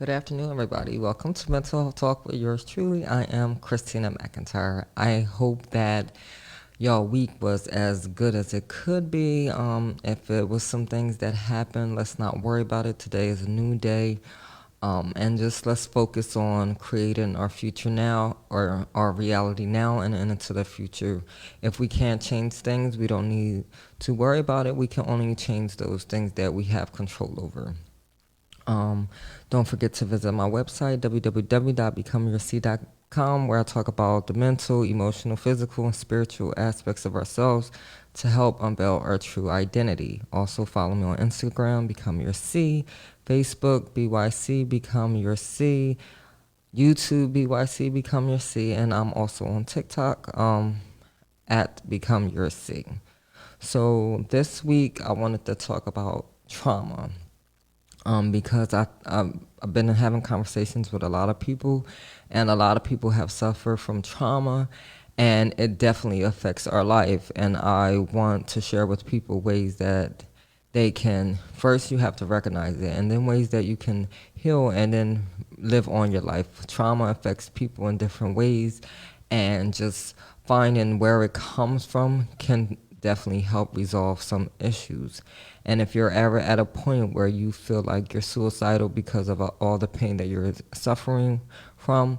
Good afternoon, everybody. Welcome to Mental Health Talk with yours truly. I am Christina McIntyre. I hope that your week was as good as it could be. If it was some things that happened, let's not worry about it. Today is a new day. And just let's focus on creating our future now, or our reality now, and into the future. If we can't change things, we don't need to worry about it. We can only change those things that we have control over. Um, don't forget to visit my website, www.becomeyourseed.com, where I talk about the mental, emotional, physical, and spiritual aspects of ourselves to help unveil our true identity. Also, follow me on Instagram, Become Your C, Facebook, BYC, Become Your C, YouTube, BYC, Become Your C, and I'm also on TikTok at Become Your C. So, this week I wanted to talk about trauma because I've been having conversations with a lot of people, and a lot of people have suffered from trauma, and it definitely affects our life. And I want to share with people ways that they can, first, you have to recognize it, and then ways that you can heal and then live on your life. Trauma affects people in different ways, and just finding where it comes from can definitely help resolve some issues. And if you're ever at a point where you feel like you're suicidal because of all the pain that you're suffering from,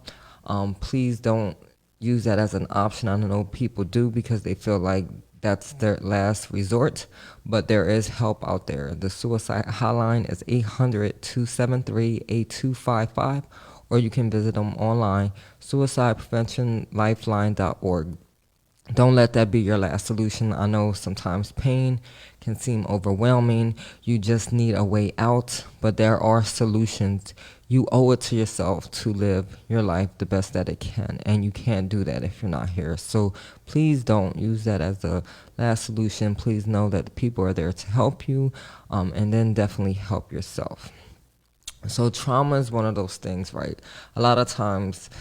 please don't use that as an option. I know people do because they feel like that's their last resort, but there is help out there. The suicide hotline is 800-273-8255, or you can visit them online, suicidepreventionlifeline.org. Don't let that be your last solution. I know sometimes pain can seem overwhelming. You just need a way out, but there are solutions. You owe it to yourself to live your life the best that it can, and you can't do that if you're not here. So please don't use that as the last solution. Please know that people are there to help you, and then definitely help yourself. So trauma is one of those things, right? A lot of times,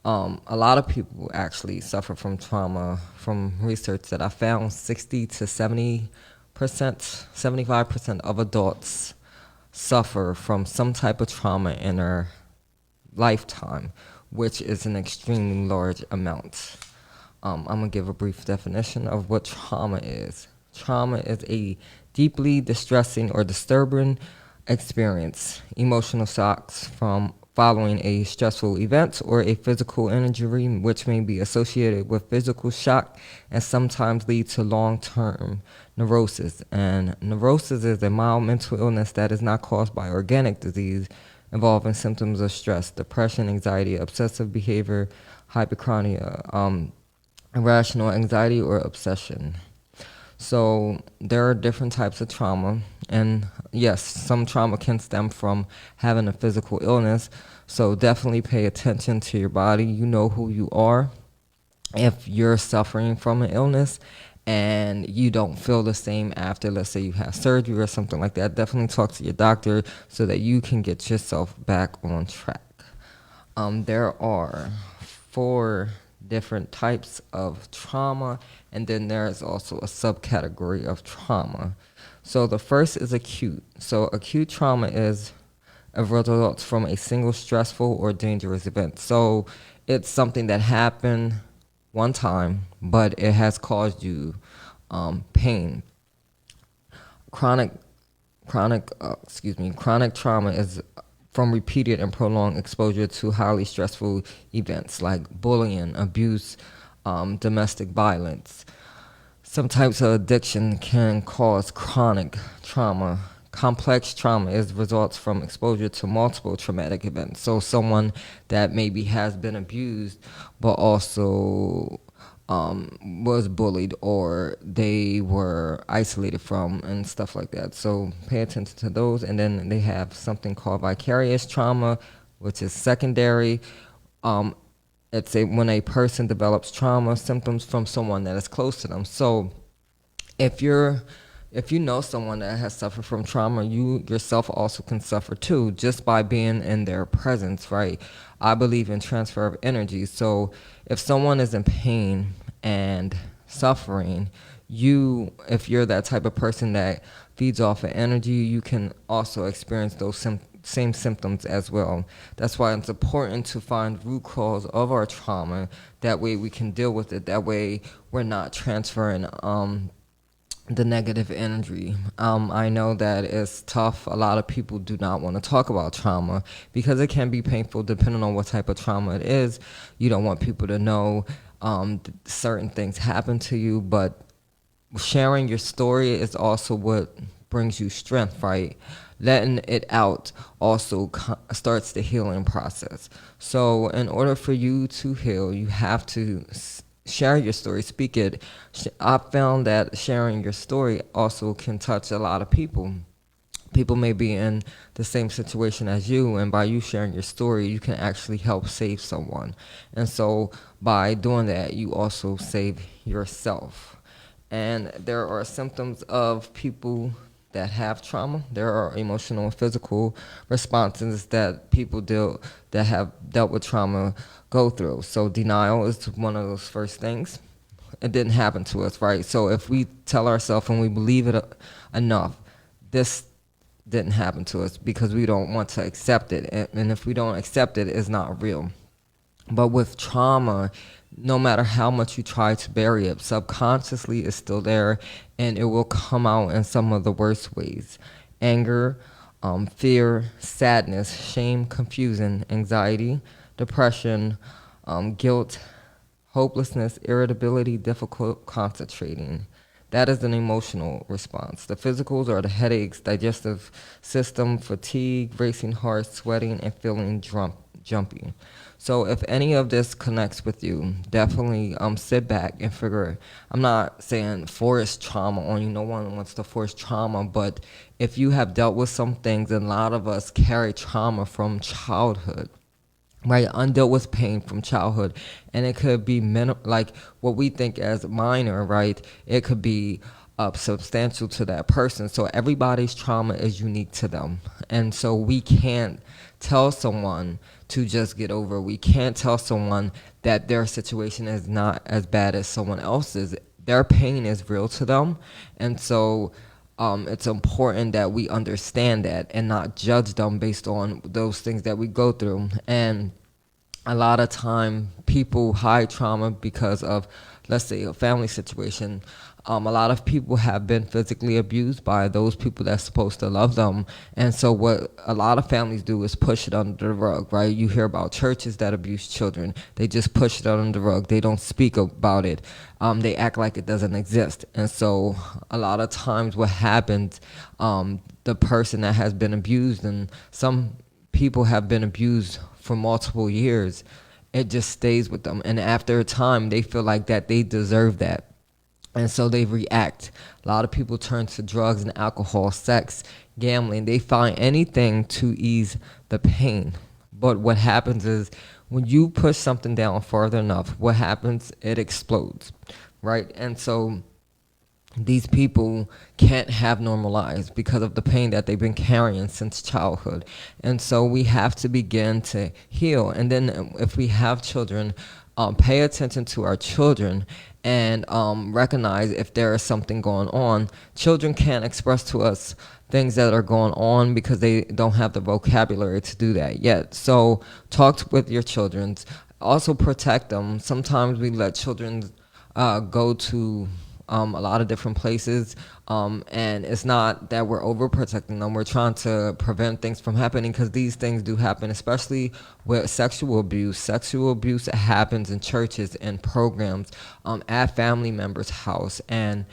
a lot of people actually suffer from trauma. From research that I found, 60 to 70%, 75% of adults suffer from some type of trauma in their lifetime, which is an extremely large amount. I'm going to give a brief definition of what trauma is. Trauma is a deeply distressing or disturbing experience, emotional shocks from following a stressful event or a physical injury, which may be associated with physical shock and sometimes lead to long-term neurosis. And neurosis is a mild mental illness that is not caused by organic disease, involving symptoms of stress, depression, anxiety, obsessive behavior, hyperchronia, irrational anxiety, or obsession. So there are different types of trauma, and yes, some trauma can stem from having a physical illness. So definitely pay attention to your body. You know who you are. If you're suffering from an illness and you don't feel the same after, let's say you have surgery or something like that, definitely talk to your doctor so that you can get yourself back on track. There are 4 different types of trauma, and then there is also a subcategory of trauma. So the first is acute. So acute trauma is a result from a single stressful or dangerous event. So it's something that happened one time, but it has caused you pain. Chronic chronic trauma is from repeated and prolonged exposure to highly stressful events like bullying, abuse, domestic violence. Some types of addiction can cause chronic trauma. Complex trauma is results from exposure to multiple traumatic events. So someone that maybe has been abused, but also was bullied, or they were isolated from, and stuff like that. So pay attention to those. And then they have something called vicarious trauma, which is secondary. Um, it's when a person develops trauma symptoms from someone that is close to them. So if you know someone that has suffered from trauma, you yourself also can suffer too, just by being in their presence, right? I believe in transfer of energy. So if someone is in pain and suffering, if you're that type of person that feeds off of energy, you can also experience those same symptoms as well. That's why it's important to find root cause of our trauma. That way we can deal with it. That way we're not transferring the negative energy. I know that it's tough. A lot of people do not want to talk about trauma because it can be painful depending on what type of trauma it is. You don't want people to know certain things happen to you, but sharing your story is also what brings you strength, right? Letting it out also starts the healing process. So, in order for you to heal, you have to share your story, speak it. I found that sharing your story also can touch a lot of people. People may be in the same situation as you, and by you sharing your story, you can actually help save someone. And so, by doing that, you also save yourself. And there are symptoms of people that have trauma. There are emotional and physical responses that people that have dealt with trauma go through. So denial is one of those first things. It didn't happen to us, right? So if we tell ourselves and we believe it enough, this didn't happen to us because we don't want to accept it. And if we don't accept it, it's not real. But with trauma, no matter how much you try to bury it, subconsciously it's still there and it will come out in some of the worst ways. Anger, fear, sadness, shame, confusion, anxiety, depression, guilt, hopelessness, irritability, difficult concentrating. That is an emotional response. The physicals are the headaches, digestive system, fatigue, racing heart, sweating, and feeling jumpy. So if any of this connects with you, definitely sit back and figure. I'm not saying force trauma on you. No one wants to force trauma, but if you have dealt with some things, and a lot of us carry trauma from childhood, right? Undealt with pain from childhood, and it could be like what we think as minor, right? It could be substantial to that person. So everybody's trauma is unique to them, and so we can't tell someone to just get over. We can't tell someone that their situation is not as bad as someone else's. Their pain is real to them, and so it's important that we understand that and not judge them based on those things that we go through. And a lot of time people hide trauma because of, let's say, a family situation. A lot of people have been physically abused by those people that's supposed to love them. And so what a lot of families do is push it under the rug, right? You hear about churches that abuse children. They just push it under the rug. They don't speak about it. They act like it doesn't exist. And so a lot of times what happens, the person that has been abused, and some people have been abused for multiple years, it just stays with them. And after a time, they feel like that they deserve that. And so they react. A lot of people turn to drugs and alcohol, sex, gambling. They find anything to ease the pain. But what happens is when you push something down further enough, what happens? It explodes, right? And so these people can't have normal lives because of the pain that they've been carrying since childhood. And so we have to begin to heal. And then if we have children, pay attention to our children and recognize if there is something going on. Children can't express to us things that are going on because they don't have the vocabulary to do that yet. So talk with your children. Also protect them. Sometimes we let children go to a lot of different places, and it's not that we're overprotecting them. We're trying to prevent things from happening because these things do happen, especially with sexual abuse. Sexual abuse happens in churches and programs, at family members' house, and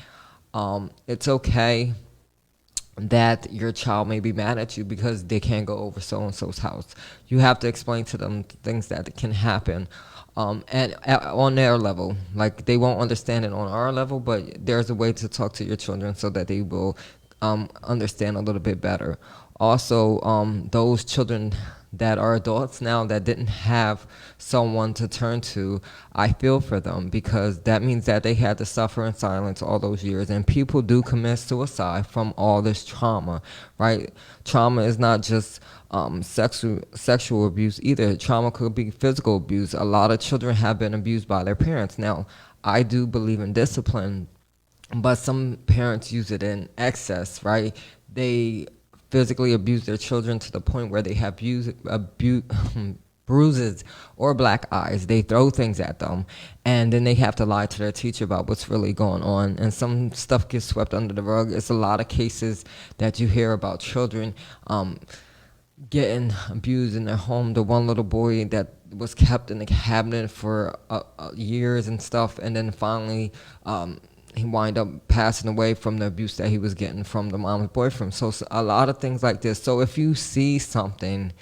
it's okay that your child may be mad at you because they can't go over so-and-so's house. You have to explain to them things that can happen. And on their level, like they won't understand it on our level, but there's a way to talk to your children so that they will understand a little bit better. Also, those children that are adults now that didn't have someone to turn to, I feel for them because that means that they had to suffer in silence all those years. And people do commit suicide from all this trauma, right? Trauma is not just sexual abuse either. Trauma could be physical abuse. A lot of children have been abused by their parents. Now, I do believe in discipline, but some parents use it in excess, right? They physically abuse their children to the point where they have bruises or black eyes. They throw things at them, and then they have to lie to their teacher about what's really going on. And some stuff gets swept under the rug. It's a lot of cases that you hear about children getting abused in their home. The one little boy that was kept in the cabinet for years and stuff, and then finally he wind up passing away from the abuse that he was getting from the mom's boyfriend. So a lot of things like this. So if you see something,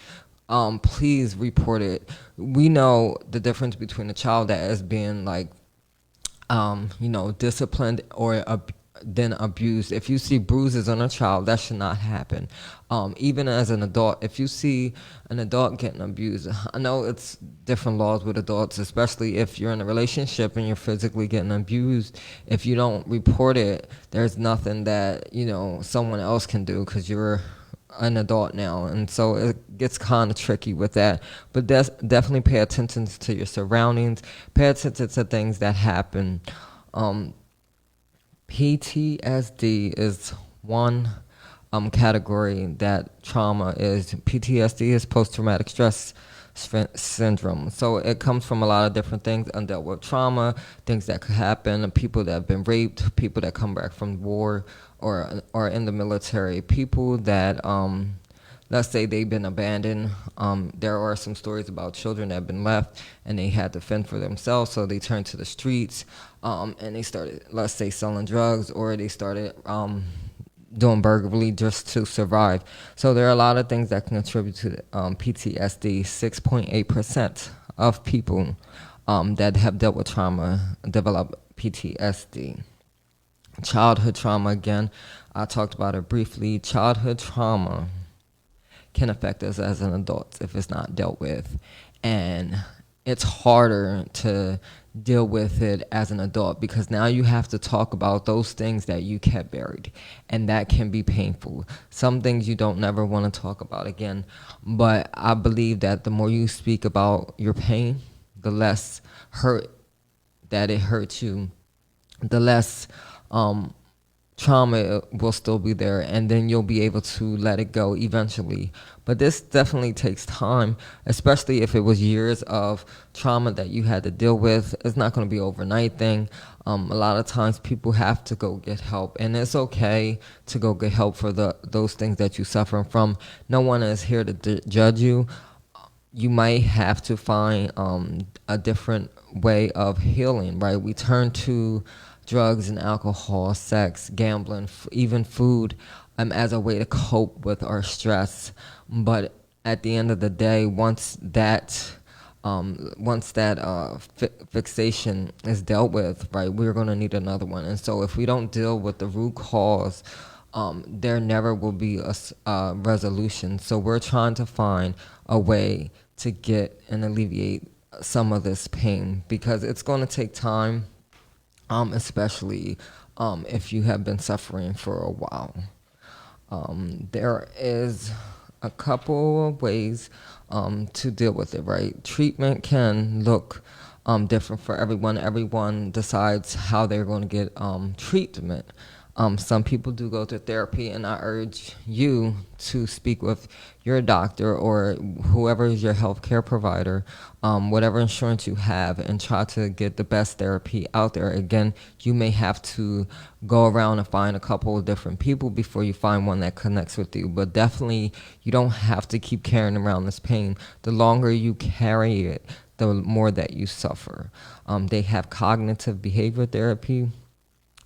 please report it. We know the difference between a child that is being like disciplined or then abused. If you see bruises on a child, that should not happen. Even as an adult, if you see an adult getting abused, I know it's different laws with adults, especially if you're in a relationship and you're physically getting abused. If you don't report it, there's nothing that, someone else can do because you're an adult now, and so it gets kind of tricky with that. But definitely pay attention to your surroundings, pay attention to things that happen. PTSD is one category that trauma is. PTSD is post-traumatic stress syndrome. So it comes from a lot of different things: undealt with trauma, things that could happen, people that have been raped, people that come back from war or in the military, people that let's say they've been abandoned. There are some stories about children that have been left and they had to fend for themselves, so they turned to the streets, and they started, let's say, selling drugs, or they started doing burglary just to survive. So there are a lot of things that can contribute to PTSD. 6.8% of people that have dealt with trauma develop PTSD. Childhood trauma, again, I talked about it briefly. Childhood trauma can affect us as an adult if it's not dealt with. And it's harder to deal with it as an adult because now you have to talk about those things that you kept buried, and that can be painful. Some things you don't never want to talk about again, but I believe that the more you speak about your pain, the less hurt that it hurts you, the less trauma will still be there, and then you'll be able to let it go eventually. But this definitely takes time, especially if it was years of trauma that you had to deal with. It's not going to be an overnight thing. A lot of times people have to go get help, and it's okay to go get help for those things that you're suffering from. No one is here to judge you. You might have to find a different way of healing, right? We turn to drugs and alcohol, sex, gambling, even food as a way to cope with our stress. But at the end of the day, once that fixation is dealt with, right, we're going to need another one. And so if we don't deal with the root cause, there never will be a resolution. So we're trying to find a way to get and alleviate some of this pain, because it's going to take time, especially if you have been suffering for a while. There is a couple of ways to deal with it, right? Treatment can look different for everyone. Everyone decides how they're going to get treatment. Some people do go to therapy, and I urge you to speak with your doctor or whoever is your healthcare provider, whatever insurance you have, and try to get the best therapy out there. Again, you may have to go around and find a couple of different people before you find one that connects with you. But definitely, you don't have to keep carrying around this pain. The longer you carry it, the more that you suffer. They have cognitive behavior therapy,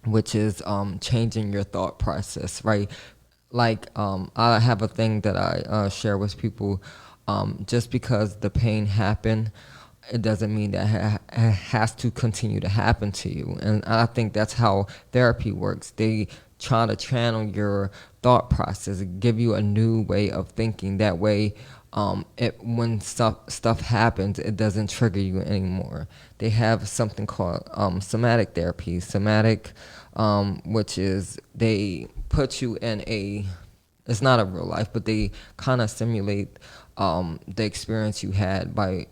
which is changing your thought process, right? Like I have a thing that I share with people. Just because the pain happened, it doesn't mean that it has to continue to happen to you. And I think that's how therapy works. They try to channel your thought process, give you a new way of thinking. That way, when stuff happens, it doesn't trigger you anymore. They have something called somatic therapy. Somatic, which is they put you in it's not a real life, but they kind of simulate the experience you had by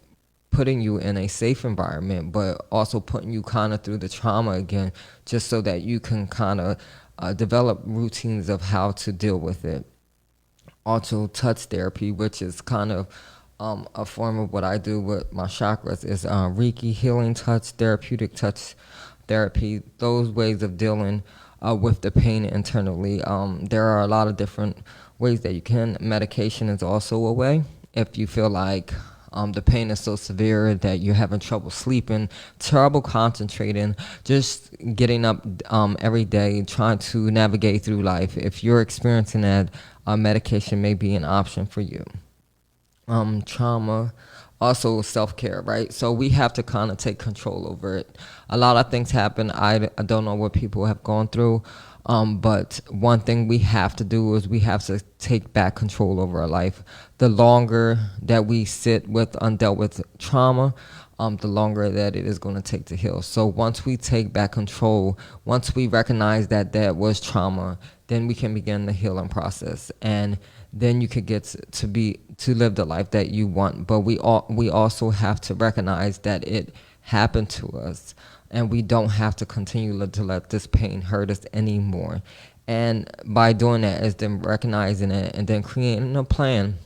putting you in a safe environment, but also putting you kind of through the trauma again, just so that you can kind of develop routines of how to deal with it. also touch therapy, which is kind of a form of what I do with my chakras, is Reiki healing touch, therapeutic touch therapy. Those ways of dealing with the pain internally. There are a lot of different ways that you can. Medication is also a way. If you feel like the pain is so severe that you're having trouble sleeping, trouble concentrating, just getting up every day, trying to navigate through life. If you're experiencing that, medication may be an option for you. Trauma, also self-care, right? So we have to kind of take control over it. A lot of things happen. I don't know what people have gone through, but one thing we have to do is we have to take back control over our life. The longer that we sit with undealt with trauma, the longer that it is going to take to heal. So once we take back control, once we recognize that that was trauma, then we can begin the healing process, and then you could get to live the life that you want. But we also have to recognize that it happened to us, and we don't have to continue to let this pain hurt us anymore. And by doing that is then recognizing it and then creating a plan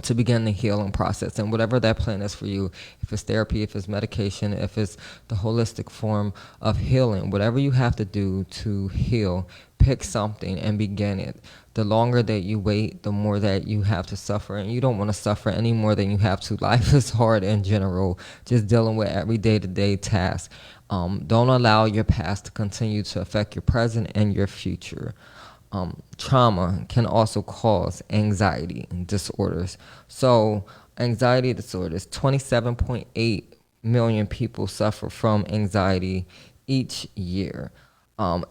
to begin the healing process. And whatever that plan is for you, if it's therapy, if it's medication, if it's the holistic form of healing, whatever you have to do to heal, pick something and begin it. The longer that you wait, the more that you have to suffer, and you don't want to suffer any more than you have to. Life is hard in general, just dealing with every day-to-day task. Don't allow your past to continue to affect your present and your future. Trauma can also cause anxiety disorders. So anxiety disorders, 27.8 million people suffer from anxiety each year.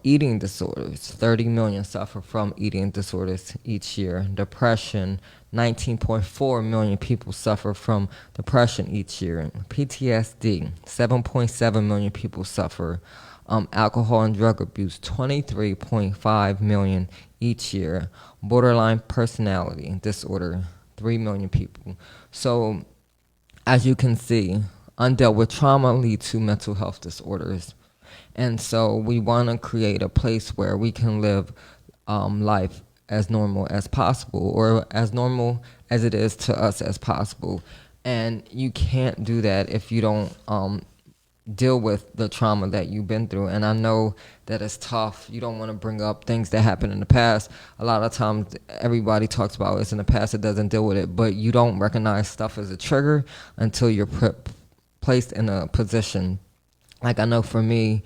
Eating disorders, 30 million suffer from eating disorders each year. Depression, 19.4 million people suffer from depression each year. PTSD, 7.7 million people suffer. Alcohol and drug abuse, 23.5 million each year. Borderline personality disorder, 3 million people. So as you can see, undealt with trauma lead to mental health disorders. And so we want to create a place where we can live life as normal as possible, or as normal as it is to us as possible. And you can't do that if you don't deal with the trauma that you've been through. And I know that it's tough. You don't want to bring up things that happened in the past. A lot of times everybody talks about it's in the past, it doesn't deal with it, but you don't recognize stuff as a trigger until you're placed in a position. Like I know for me,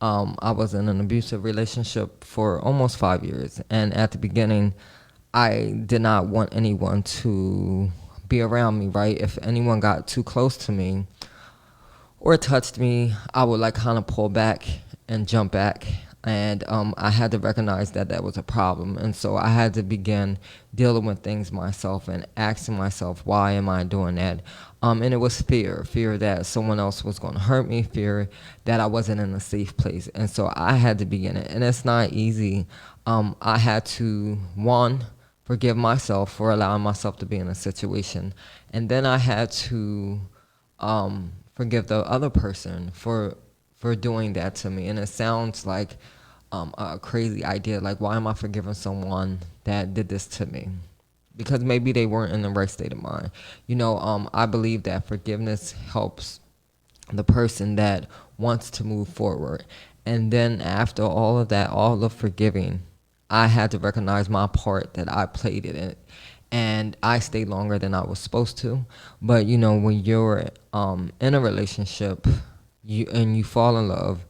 I was in an abusive relationship for almost 5 years. And at the beginning, I did not want anyone to be around me, right? If anyone got too close to me or touched me, I would like kind of pull back and jump back. And I had to recognize that that was a problem. And so I had to begin dealing with things myself and asking myself, why am I doing that? And it was fear that someone else was going to hurt me, fear that I wasn't in a safe place. And so I had to begin it. And it's not easy. I had to, one, forgive myself for allowing myself to be in a situation. And then I had to forgive the other person for doing that to me. And it sounds like a crazy idea. Like, why am I forgiving someone that did this to me? Because maybe they weren't in the right state of mind. I believe that forgiveness helps the person that wants to move forward. And then after all of that, all of forgiving, I had to recognize my part that I played in it. And I stayed longer than I was supposed to. But, when you're in a relationship, you fall in love,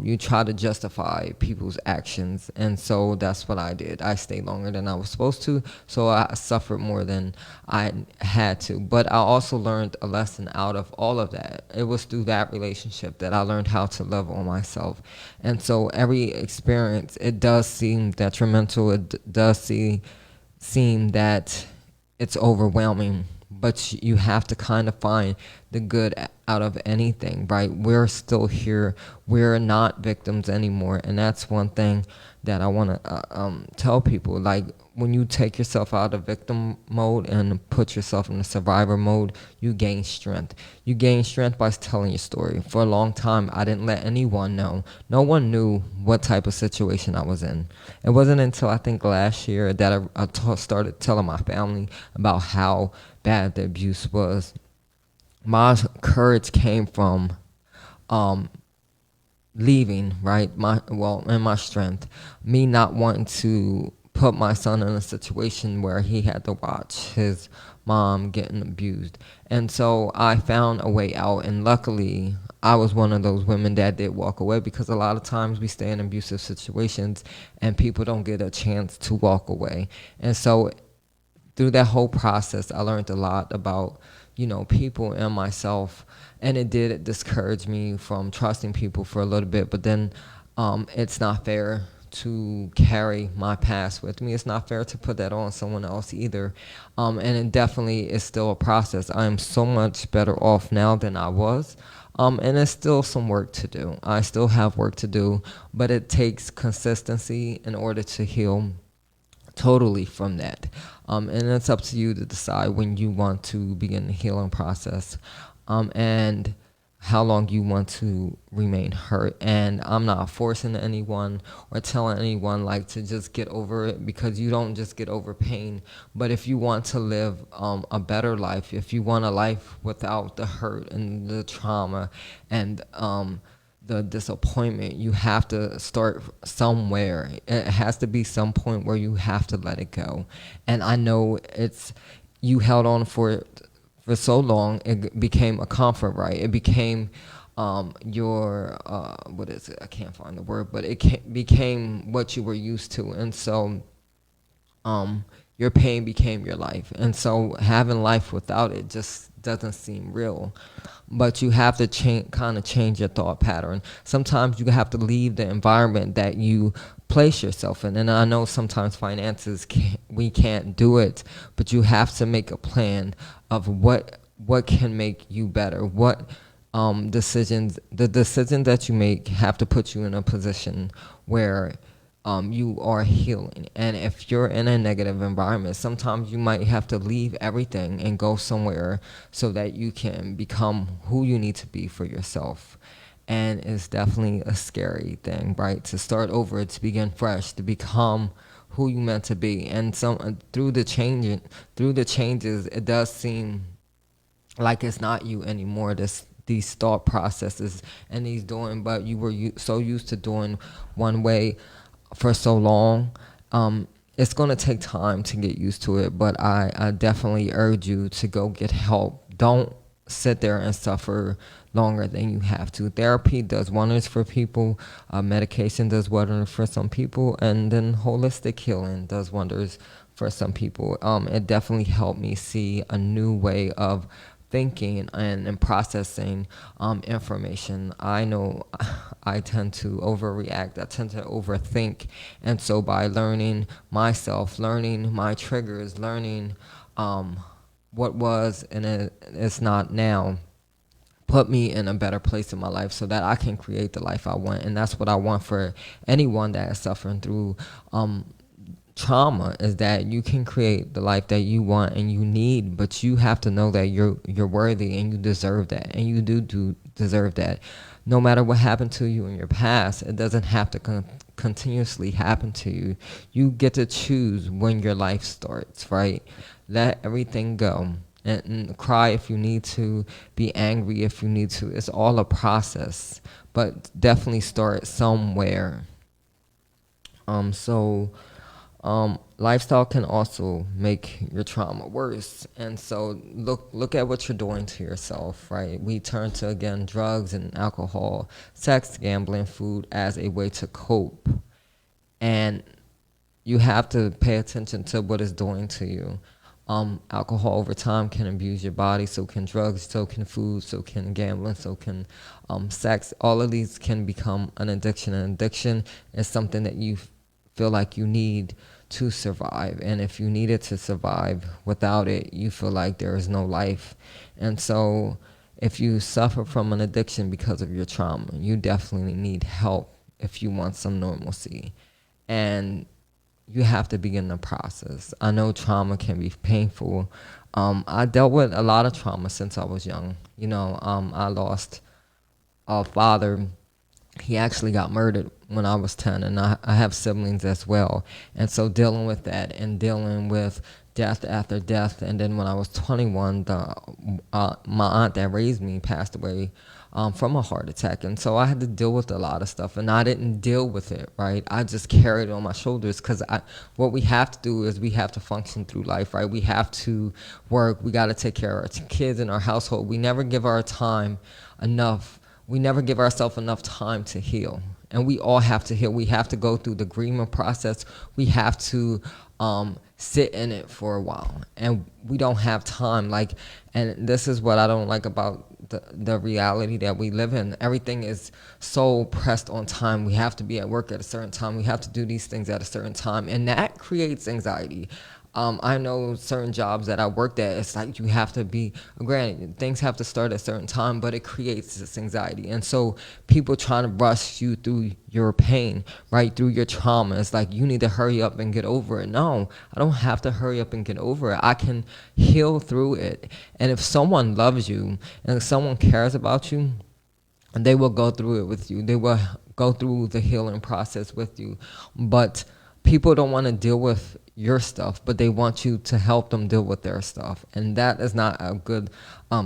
you try to justify people's actions. And so that's what I did. I stayed longer than I was supposed to, so I suffered more than I had to. But I also learned a lesson out of all of that. It was through that relationship that I learned how to love on myself. And so every experience, it does seem detrimental. It does seem that it's overwhelming, but you have to kind of find the good out of anything, right? We're still here. We're not victims anymore. And that's one thing that I want to tell people. Like, when you take yourself out of victim mode and put yourself in the survivor mode, you gain strength. You gain strength by telling your story. For a long time, I didn't let anyone know. No one knew what type of situation I was in. It wasn't until I think last year that started telling my family about how bad the abuse was. My courage came from um, leaving, right? And my strength, me not wanting to put my son in a situation where he had to watch his mom getting abused. And so I found a way out, and luckily I was one of those women that did walk away, because a lot of times we stay in abusive situations and people don't get a chance to walk away. And so through that whole process, I learned a lot about, people and myself. And it did discourage me from trusting people for a little bit. But then it's not fair to carry my past with me. It's not fair to put that on someone else either. And it definitely is still a process. I am so much better off now than I was. And there's still some work to do. I still have work to do, but it takes consistency in order to heal totally from that. And it's up to you to decide when you want to begin the healing process, and how long you want to remain hurt. And I'm not forcing anyone or telling anyone like to just get over it, because you don't just get over pain. But if you want to live a better life, if you want a life without the hurt and the trauma and the disappointment, you have to start somewhere. It has to be some point where you have to let it go. And I know you held on for it for so long, it became a comfort, right? It became your what is it? I can't find the word, but became what you were used to. And so your pain became your life. And so having life without it just doesn't seem real. But you have to kind of change your thought pattern. Sometimes you have to leave the environment that you place yourself in. And I know sometimes we can't do it, but you have to make a plan of what can make you better. What the decisions that you make have to put you in a position where you are healing. And if you're in a negative environment, sometimes you might have to leave everything and go somewhere so that you can become who you need to be for yourself. And it's definitely a scary thing, right? To start over, to begin fresh, to become who you meant to be. And through the changes, it does seem like it's not you anymore. These thought processes and but you were so used to doing one way for so long. It's going to take time to get used to it, but I definitely urge you to go get help. Don't sit there and suffer longer than you have to. Therapy does wonders for people. Medication does wonders for some people, and then holistic healing does wonders for some people. It definitely helped me see a new way of thinking and processing information. I know I tend to overreact. I tend to overthink. And so by learning myself, learning my triggers, learning what was and it's not now, put me in a better place in my life so that I can create the life I want. And that's what I want for anyone that is suffering through trauma, is that you can create the life that you want and you need, but you have to know that you're worthy and you deserve that, and you do deserve that. No matter what happened to you in your past, it doesn't have to continuously happen to you. You get to choose when your life starts, right? Let everything go. And cry if you need to, be angry if you need to. It's all a process, but definitely start somewhere. So lifestyle can also make your trauma worse. And so look at what you're doing to yourself, right? We turn to, again, drugs and alcohol, sex, gambling, food as a way to cope. And you have to pay attention to what it's doing to you. Alcohol over time can abuse your body, so can drugs, so can food, so can gambling, so can sex. All of these can become an addiction. An addiction is something that you feel like you need to survive. And if you need it to survive, without it, you feel like there is no life. And so if you suffer from an addiction because of your trauma, you definitely need help if you want some normalcy. And you have to begin the process. I know trauma can be painful. I dealt with a lot of trauma since I was young. I lost a father. He actually got murdered when I was 10, and I have siblings as well. And so dealing with that and dealing with death after death. And then when I was 21, my aunt that raised me passed away from a heart attack. And so I had to deal with a lot of stuff, and I didn't deal with it, right? I just carried it on my shoulders because what we have to do is we have to function through life, right? We have to work. We got to take care of our kids in our household. We never give our time enough. We never give ourselves enough time to heal. And we all have to heal. We have to go through the grieving process. We have to sit in it for a while. And we don't have time. And this is what I don't like about the reality that we live in. Everything is so pressed on time. We have to be at work at a certain time. We have to do these things at a certain time. And that creates anxiety. I know certain jobs that I worked at, it's like you have to be, granted, things have to start at a certain time, but it creates this anxiety. And so people trying to rush you through your pain, right, through your trauma. It's like you need to hurry up and get over it. No, I don't have to hurry up and get over it. I can heal through it. And if someone loves you and if someone cares about you, they will go through it with you. They will go through the healing process with you. But people don't want to deal with your stuff, but they want you to help them deal with their stuff. And that is not a good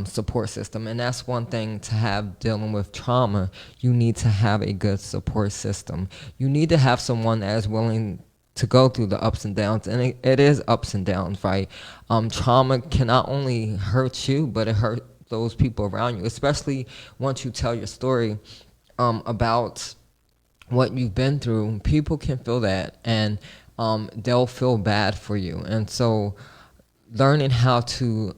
support system. And that's one thing to have dealing with trauma. You need to have a good support system. You need to have someone that is willing to go through the ups and downs. And it is ups and downs, right? Trauma can not only hurt you, but it hurts those people around you, especially once you tell your story about what you've been through. People can feel that, and they'll feel bad for you. And so learning how to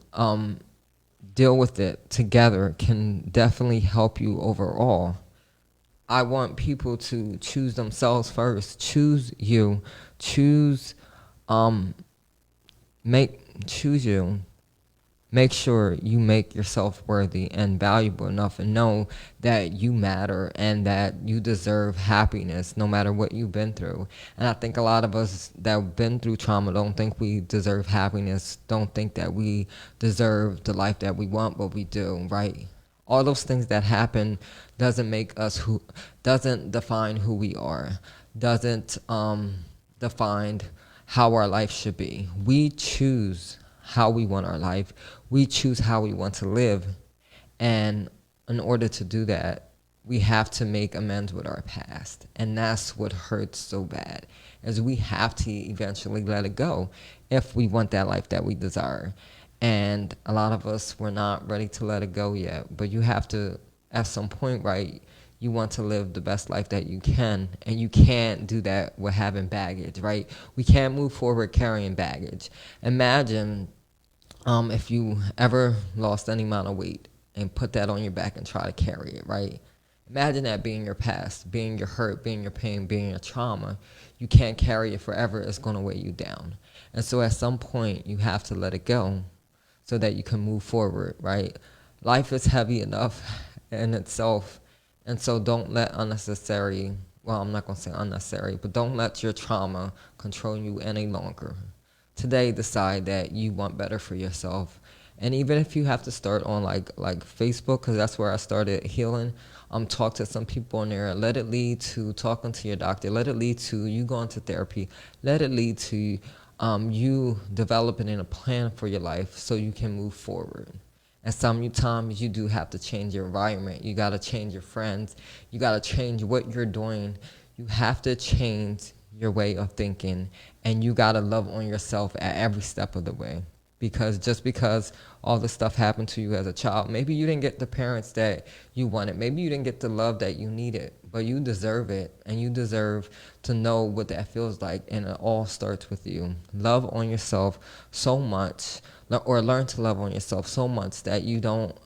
deal with it together can definitely help you overall. I want people to choose themselves first. Choose you. Choose choose you. Make sure you make yourself worthy and valuable enough, and know that you matter and that you deserve happiness no matter what you've been through. And I think a lot of us that have been through trauma don't think we deserve happiness, don't think that we deserve the life that we want, but we do, right? All those things that happen doesn't define who we are, doesn't define how our life should be. We choose how we want our life. We choose how we want to live. And in order to do that, we have to make amends with our past. And that's what hurts so bad, is we have to eventually let it go if we want that life that we desire. And a lot of us, we're not ready to let it go yet. But you have to, at some point, right, you want to live the best life that you can. And you can't do that with having baggage, right? We can't move forward carrying baggage. Imagine if you ever lost any amount of weight and put that on your back and try to carry it, right? Imagine that being your past, being your hurt, being your pain, being your trauma. You can't carry it forever. It's going to weigh you down. And so at some point, you have to let it go so that you can move forward, right? Life is heavy enough in itself. And so don't let I'm not going to say unnecessary, but don't let your trauma control you any longer. Today, decide that you want better for yourself. And even if you have to start on like Facebook, because that's where I started healing, talk to some people on there. Let it lead to talking to your doctor. Let it lead to you going to therapy. Let it lead to you developing a plan for your life so you can move forward. And sometimes you do have to change your environment. You got to change your friends. You got to change what you're doing. You have to change your way of thinking, and you got to love on yourself at every step of the way. Because just because all this stuff happened to you as a child, maybe you didn't get the parents that you wanted. Maybe you didn't get the love that you needed, but you deserve it, and you deserve to know what that feels like, and it all starts with you. Love on yourself so much, or learn to love on yourself so much that you don't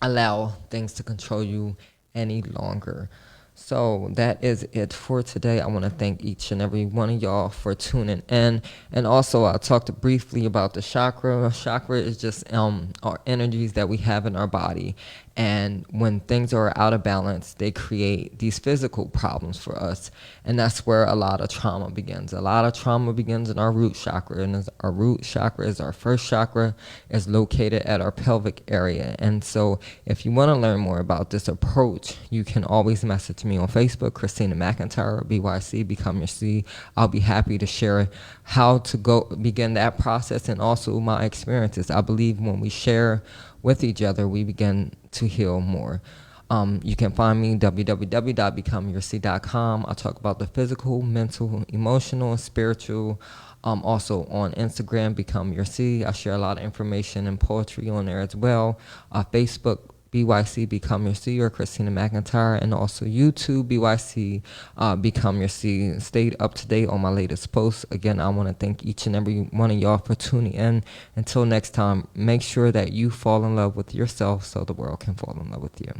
allow things to control you any longer. So that is it for today. I want to thank each and every one of y'all for tuning in. And also, I talked briefly about the chakra. Chakra is just our energies that we have in our body. And when things are out of balance, they create these physical problems for us. And that's where a lot of trauma begins. A lot of trauma begins in our root chakra. And our root chakra is our first chakra, is located at our pelvic area. And so if you want to learn more about this approach, you can always message me on Facebook, Christina McIntyre, BYC, Become Your C. I'll be happy to share how to go begin that process and also my experiences. I believe when we share with each other, we begin to heal more. You can find me www.becomeyourc.com. I talk about the physical, mental, emotional, and spiritual. Also on Instagram, Become Your C. I share a lot of information and poetry on there as well. Facebook, BYC Become Your C, or Christina McIntyre, and also YouTube BYC Become Your C. Stay up to date on my latest posts. Again, I want to thank each and every one of y'all for tuning in. Until next time, make sure that you fall in love with yourself so the world can fall in love with you.